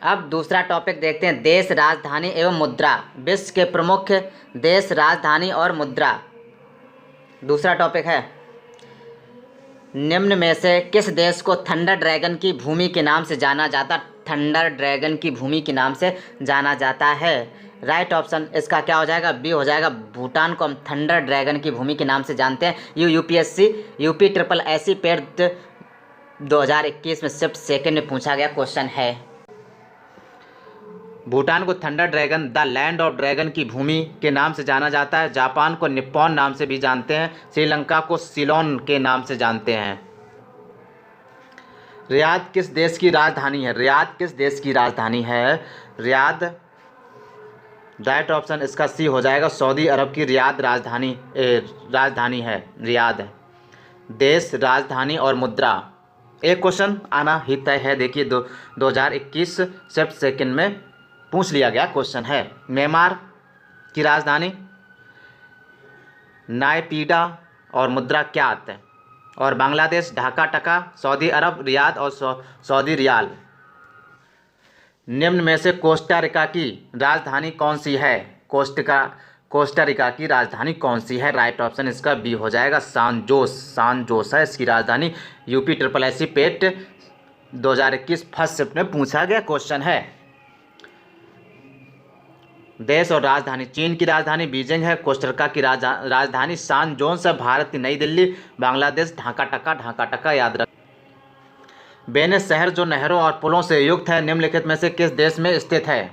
अब दूसरा टॉपिक देखते हैं, देश, राजधानी एवं मुद्रा। विश्व के प्रमुख देश, राजधानी और मुद्रा। दूसरा टॉपिक है, निम्न में से किस देश को थंडर ड्रैगन की भूमि के नाम से जाना जाता, थंडर ड्रैगन की भूमि के नाम से जाना जाता है? राइट ऑप्शन इसका क्या हो जाएगा? बी हो जाएगा। भूटान को हम थंडर ड्रैगन की भूमि के नाम से जानते हैं। UPSC UP triple SC paid 2021 में शिफ्ट सेकंड में पूछा गया क्वेश्चन है। भूटान को thunder dragon, the land of dragon की भूमि के नाम से जाना जाता है। जापान को निप्पॉन नाम से भी जानते हैं। श्रीलंका को सिलोन के नाम से जानते हैं। रियाद किस देश की राजधानी है? रियाद किस देश की राजधानी है? रियाद, राइट ऑप्शन इसका सी हो जाएगा। सऊदी अरब की रियाद राजधानी है रियाद। देश, राजधानी और मुद्रा, एक क्वेश्चन आना ही तय है। देखिए 2021 शिफ्ट सेकंड में पूछ लिया गया क्वेश्चन है। म्यांमार की राजधानी नायपीडा और मुद्रा क्या आते हैं? और बांग्लादेश ढाका टका, सऊदी अरब रियाद और सऊदी रियाल। निम्न में से कोस्टा रिका की राजधानी कौन सी है? कोस्टा रिका की राजधानी कौन सी है? राइट ऑप्शन इसका बी हो जाएगा। सान जोस है इसकी राजधानी। यूपी ट्रिपल एससी पेट 2021 फर्स्ट शिफ्ट में पूछा गया क्वेश्चन है। देश और राजधानी, चीन की राजधानी बीजिंग है। कोस्टारिका की राजधानी सान जोस है। भारत की नई दिल्ली। बांग्लादेश ढाका टका याद रख। वेनिस शहर जो नहरों और पुलों से युक्त है, निम्नलिखित में से किस देश में स्थित है?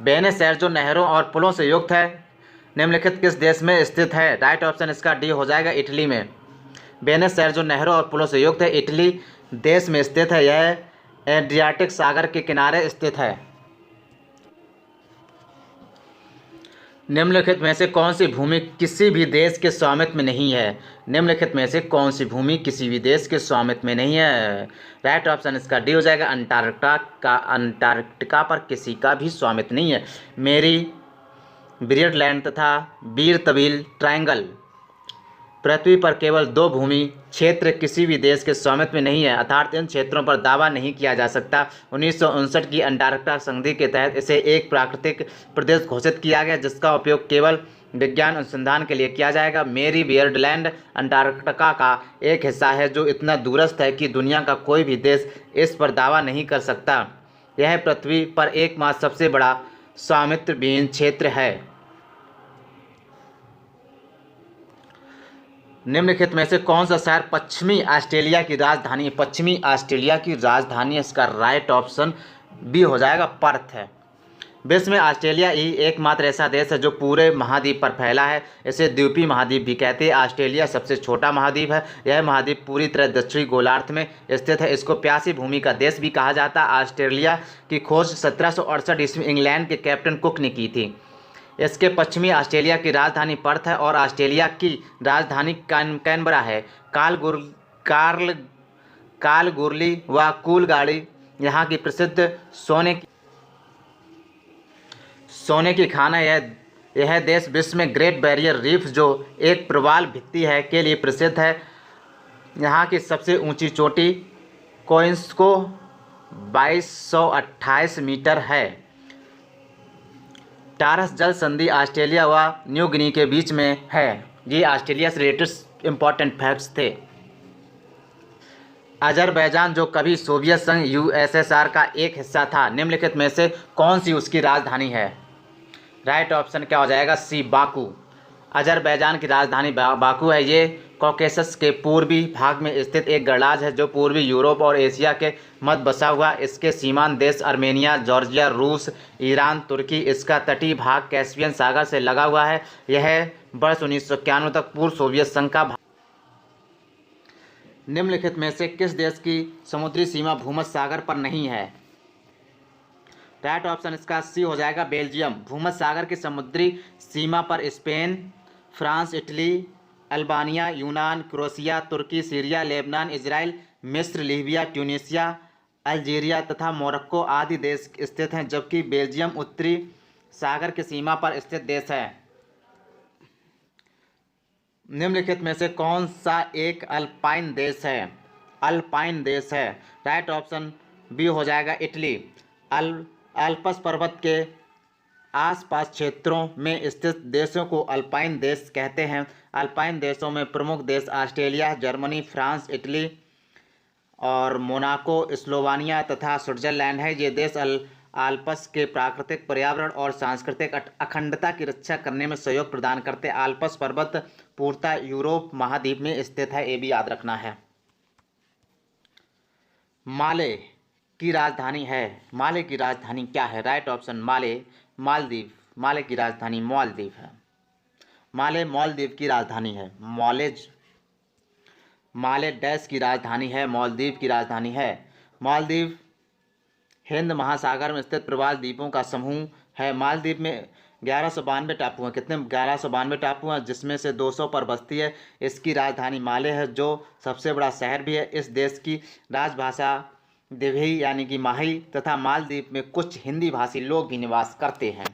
वेनिस शहर जो नहरों और पुलों से युक्त है, निम्नलिखित किस देश में स्थित है? राइट ऑप्शन इसका डी हो जाएगा, इटली में। वेनिस शहर जो नहरों और पुलों से युक्त है, इटली देश में स्थित है। यह एड्रियाटिक सागर के किनारे स्थित है। निम्नलिखित में से कौन सी भूमि किसी भी देश के स्वामित्व में नहीं है? निम्नलिखित में से कौन सी भूमि किसी भी देश के स्वामित्व में नहीं है? राइट ऑप्शन इसका डी हो जाएगा। अंटार्कटिका पर किसी का भी स्वामित्व नहीं है। मेरी बियर्डलैंड तथा बीर तबील ट्रायंगल, पृथ्वी पर केवल दो भूमि क्षेत्र किसी भी देश के स्वामित्व में नहीं है, अर्थात इन क्षेत्रों पर दावा नहीं किया जा सकता। 1959 की अंटार्कटिका संधि के तहत इसे एक प्राकृतिक प्रदेश घोषित किया गया, जिसका उपयोग केवल विज्ञान अनुसंधान के लिए किया जाएगा। मेरी बियर्डलैंड अंटार्कटिका का एक हिस्सा है जो इतना दूरस्थ है कि दुनिया का कोई भी देश इस पर दावा नहीं कर सकता। यह पृथ्वी पर एकमात्र सबसे बड़ा स्वामित्व विहीन क्षेत्र है। निम्नलिखित में से कौन सा शहर पश्चिमी ऑस्ट्रेलिया की राजधानी है? पश्चिमी ऑस्ट्रेलिया की राजधानी, इसका राइट ऑप्शन बी हो जाएगा, पर्थ है। विश्व में ऑस्ट्रेलिया ही एकमात्र ऐसा देश है जो पूरे महाद्वीप पर फैला है। इसे द्वीपीय महाद्वीप भी कहते हैं। ऑस्ट्रेलिया सबसे छोटा महाद्वीप है। यह महाद्वीप पूरी तरह दक्षिणी गोलार्ध में स्थित है। इसको प्यासी भूमि का देश भी कहा जाता है। ऑस्ट्रेलिया की खोज 1768 ईस्वी में इंग्लैंड के कैप्टन कुक ने की थी। इसके पश्चिमी ऑस्ट्रेलिया की राजधानी पर्थ है और ऑस्ट्रेलिया की राजधानी कैनबरा है। कालगुरली व कूलगाड़ी यहाँ की प्रसिद्ध सोने की खान है। यह देश विश्व में ग्रेट बैरियर रीफ, जो एक प्रवाल भित्ति है, के लिए प्रसिद्ध है। यहाँ की सबसे ऊंची चोटी कोइंस्को 2228 मीटर है। टारस जल संधि ऑस्ट्रेलिया व न्यू गिनी के बीच में है। ये ऑस्ट्रेलिया से रिलेटेड इंपॉर्टेंट फैक्ट्स थे। अजरबैजान जो कभी सोवियत संघ यूएसएसआर का एक हिस्सा था, निम्नलिखित में से कौन सी उसकी राजधानी है? राइट ऑप्शन क्या हो जाएगा? सी, बाकू। अजरबैजान की राजधानी बाकू है। ये कॉकेसस के पूर्वी भाग में स्थित एक गणराज्य है जो पूर्वी यूरोप और एशिया के मध्य बसा हुआ। इसके सीमांत देश अर्मेनिया, जॉर्जिया, रूस, ईरान, तुर्की। इसका तटीय भाग कैस्पियन सागर से लगा हुआ है। यह वर्ष 1991 तक पूर्व सोवियत संघ का भाग। निम्नलिखित में से किस देश की समुद्री सीमा भूमध्य सागर पर नहीं है? राइट ऑप्शन इसका सी हो जाएगा, बेल्जियम। भूमध्य सागर की समुद्री सीमा पर स्पेन, फ्रांस, इटली, अल्बानिया, यूनान, क्रोएशिया, तुर्की, सीरिया, लेबनान, इजराइल, मिस्र, लीबिया, ट्यूनीशिया, अल्जीरिया तथा मोरक्को आदि देश स्थित हैं, जबकि बेल्जियम उत्तरी सागर की सीमा पर स्थित देश है। निम्नलिखित में से कौन सा एक अल्पाइन देश है? अल्पाइन देश है। राइट ऑप्शन बी हो जाएगा, इटली। आल्प्स पर्वत के आसपास क्षेत्रों में स्थित देशों को अल्पाइन देश कहते हैं। अल्पाइन देशों में प्रमुख देश ऑस्ट्रेलिया, जर्मनी, फ्रांस, इटली और मोनाको, स्लोवानिया तथा स्विट्जरलैंड है। ये देश आल्प्स के प्राकृतिक पर्यावरण और सांस्कृतिक अखंडता की रक्षा करने में सहयोग प्रदान करते हैं। आल्प्स पर्वत पूर्णतः यूरोप महाद्वीप में स्थित है, ये भी याद रखना है। माले की राजधानी है। माले की राजधानी क्या है? राइट ऑप्शन माले, मालदीव। माले की राजधानी मालदीव है। माले मालदीव की राजधानी है। माले डैश की राजधानी है, मालदीव की राजधानी है। मालदीव हिंद महासागर में स्थित प्रवाल द्वीपों का समूह है। मालदीव में 1192 टापू हैं। कितने? 1192 टापू हैं, जिसमें से 200 पर बस्ती है। इसकी राजधानी माले है, जो सबसे बड़ा शहर भी है। इस देश की राजभाषा दिवही यानी कि माही तथा मालदीव में कुछ हिंदी भाषी लोग भी निवास करते हैं।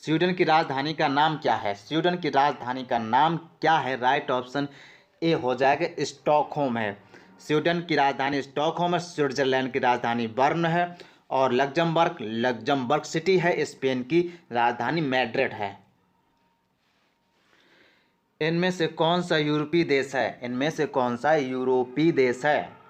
स्वीडन की राजधानी का नाम क्या है? स्वीडन की राजधानी का नाम क्या है? राइट ऑप्शन ए हो जाएगा स्टॉकहोम है। स्वीडन की राजधानी स्टॉकहोम है। स्विट्जरलैंड की राजधानी बर्न है। और लग्जमबर्ग सिटी है। स्पेन की राजधानी मैड्रिड है। इनमें से कौन सा यूरोपीय देश है? इनमें से कौन सा यूरोपीय देश है?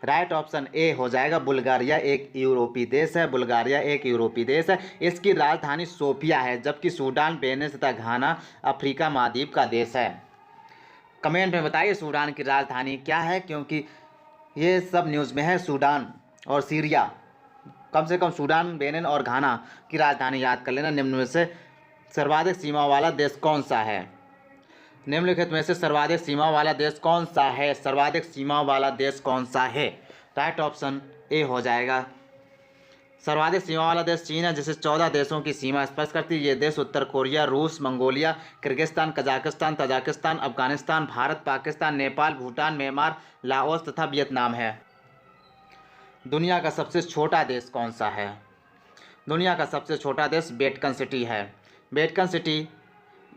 राइट ऑप्शन ए हो जाएगा बुल्गारिया एक यूरोपीय देश है। बुल्गारिया एक यूरोपीय देश है। इसकी राजधानी सोफिया है, जबकि सूडान, बेनिन तथा घाना अफ्रीका महाद्वीप का देश है। कमेंट में बताइए सूडान की राजधानी क्या है, क्योंकि ये सब न्यूज़ में है। सूडान और सीरिया, कम से कम सूडान, बेनिन और घाना की राजधानी याद कर लेना। निम्न में से सर्वाधिक सीमा वाला देश कौन सा है? निम्नलिखित में से सर्वाधिक सीमा वाला देश कौन सा है? सर्वाधिक सीमा वाला देश कौन सा है? राइट ऑप्शन ए हो जाएगा। सर्वाधिक सीमा वाला देश चीन है, जिसे 14 देशों की सीमा स्पर्श करती है। ये देश उत्तर कोरिया, रूस, Mongolia, Kyrgyzstan, Kazakhstan, Tajikistan, Afghanistan, Bharat, Pakistan, Nepal, Bhutan, Myanmar, Laos तथा वियतनाम है। दुनिया का सबसे छोटा देश कौन सा है? दुनिया का सबसे छोटा देश वेटिकन सिटी है। वेटिकन सिटी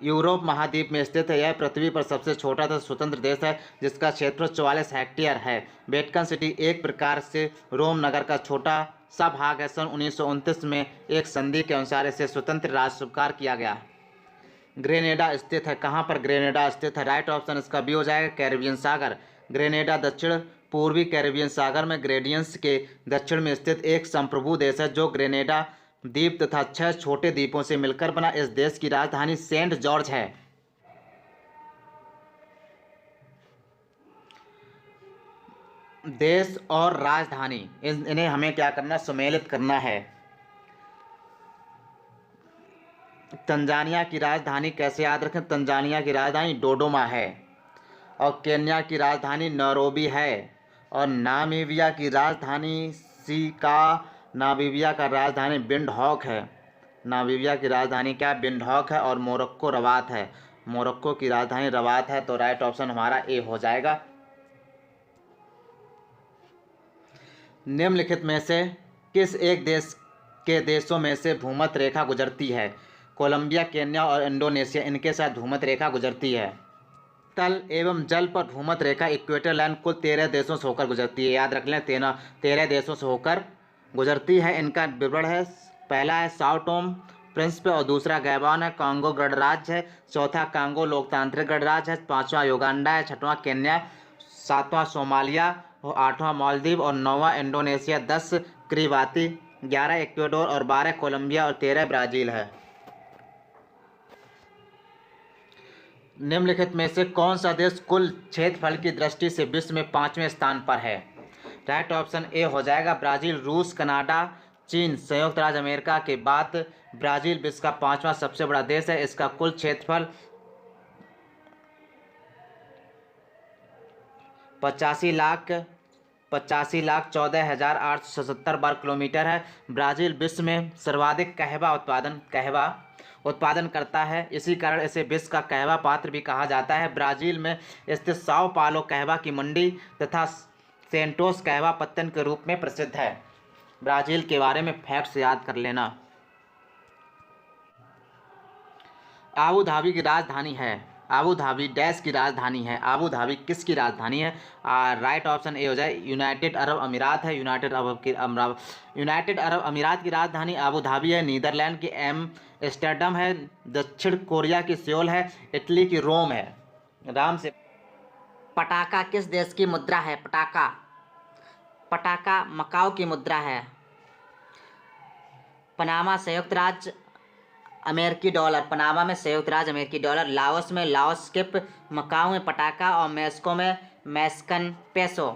यूरोप महाद्वीप में स्थित है। यह पृथ्वी पर सबसे छोटा तथा स्वतंत्र देश है, जिसका क्षेत्र 44 हेक्टेयर है। वेटिकन सिटी एक प्रकार से रोम नगर का छोटा सा भाग है। सन 1929 में एक संधि के अनुसार इसे स्वतंत्र राज्य स्वीकार किया गया। ग्रेनेडा स्थित है। कहाँ पर ग्रेनेडा स्थित है? राइट ऑप्शन इसका बी हो जाएगा कैरेबियन सागर। ग्रेनेडा दक्षिण पूर्वी कैरेबियन सागर में ग्रेडियंस के दक्षिण में स्थित एक संप्रभु देश है, जो ग्रेनेडा द्वीप तथा 6 छोटे द्वीपों से मिलकर बना। इस देश की राजधानी सेंट जॉर्ज है। देश और राजधानी इन्हें हमें क्या करना? सम्मिलित करना है। तंजानिया की राजधानी कैसे याद रखें? तंजानिया की राजधानी डोडोमा है। और केन्या की राजधानी नैरोबी है। और नामीबिया की राजधानी नामीबिया का राजधानी विंडहॉक है। नामीबिया की राजधानी क्या? विंडहॉक है। और मोरक्को रबात है। मोरक्को की राजधानी रबात है। तो राइट ऑप्शन हमारा ए हो जाएगा। निम्नलिखित में से किस एक देश के देशों में से भूमध्य रेखा गुजरती है? कोलंबिया, केन्या और इंडोनेशिया, इनके साथ भूमध्य रेखा गुजरती है। तल एवं जल पर भूमध्य रेखा इक्वेटर लाइन कुल 13 देशों से होकर गुजरती है। याद रख लें, 13 देशों से होकर गुजरती है। इनका विवरण है। पहला है साओ टोम प्रिंसिपे और दूसरा गैबॉन है। कांगो गणराज्य है। चौथा कांगो लोकतांत्रिक गणराज्य है। 5वां युगांडा है। 6वां केन्या, 7वां सोमालिया और 8वां मालदीव और 9वां इंडोनेशिया, 10 किरिबाती, 11 इक्वेडोर और 12 कोलंबिया और 13 ब्राज़ील है। निम्नलिखित में से कौन सा देश कुल क्षेत्रफल की दृष्टि से विश्व में 5वें स्थान पर है? राइट ऑप्शन ए हो जाएगा ब्राज़ील। रूस, कनाडा, चीन, संयुक्त राज्य अमेरिका के बाद ब्राज़ील विश्व का 5वां सबसे बड़ा देश है। इसका कुल क्षेत्रफल 85,14,877 वर्ग किलोमीटर है। ब्राज़ील विश्व में सर्वाधिक कहवा उत्पादन करता है। इसी कारण इसे विश्व का कहवा पात्र भी कहा जाता है। ब्राज़ील में स्थित साओ पालो कहवा की मंडी तथा सेंटोस कहवा पत्तन के रूप में प्रसिद्ध है। ब्राज़ील के बारे में फैक्ट्स याद कर लेना। आबू धाबी की राजधानी है। आबू धाबी डैश की राजधानी है? आबू धाबी किसकी राजधानी है? राइट ऑप्शन ए हो जाए यूनाइटेड अरब अमीरात है। यूनाइटेड अरब अमीरात की राजधानी आबू धाबी है। नीदरलैंड की एम्स्टर्डम है। दक्षिण कोरिया की सियोल है। इटली की रोम है। आराम से। पटाका किस देश की मुद्रा है? पटाका पटाका मकाओ की मुद्रा है। पनामा संयुक्त राज्य अमेरिकी डॉलर, पनामा में संयुक्त राज्य अमेरिकी डॉलर। लाओस में लाओस स्किप, मकाओ में पटाका और मेक्सिको में मैक्सिकन पेसो।